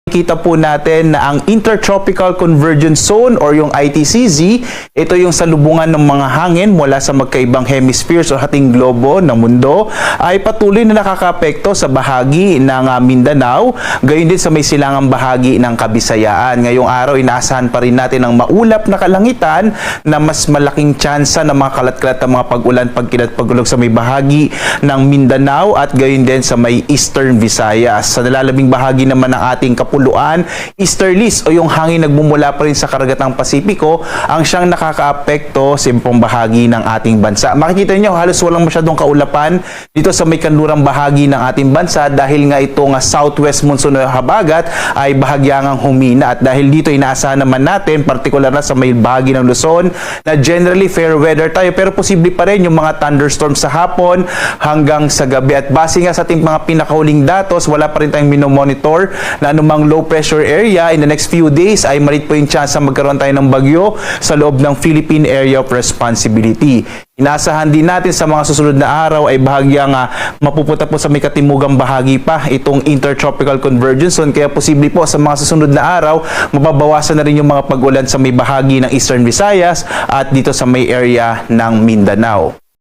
Kita po natin na ang Intertropical Convergence Zone or yung ITCZ, ito yung salubungan ng mga hangin mula sa magkaibang hemispheres o hating globo ng mundo ay patuloy na nakakaapekto sa bahagi ng Mindanao, gayon din sa may silangang bahagi ng Kabisayaan. Ngayong araw, inaasahan pa rin natin ang maulap na kalangitan na mas malaking tsansa ng mga kalat-kalat ng mga pag-ulan, pagkilat, pagulog sa may bahagi ng Mindanao at gayon din sa may Eastern Visayas. Sa nalalabing bahagi naman ng ating kapuluan, easterlies o yung hangin nagmumula pa rin sa karagatang Pasipiko ang siyang nakakaapekto sa impong bahagi ng ating bansa. Makikita niyo halos walang masyadong kaulapan dito sa may kanlurang bahagi ng ating bansa dahil nga itong southwest monsoon na habagat ay bahagyangang humina at dahil dito inaasahan naman natin partikular na sa may bahagi ng Luzon na generally fair weather tayo pero posible pa rin yung mga thunderstorms sa hapon hanggang sa gabi at base nga sa ating mga pinakahuling datos wala pa rin tayong minomonitor na anumang low pressure area in the next few days ay malit po yung chance na magkaroon tayo ng bagyo sa loob ng Philippine Area of Responsibility. Inaasahan din natin sa mga susunod na araw ay bahagyang mapupunta po sa may katimugang bahagi pa itong Intertropical Convergence Zone kaya posible po sa mga susunod na araw mababawasan na rin yung mga pag-ulan sa may bahagi ng Eastern Visayas at dito sa may area ng Mindanao.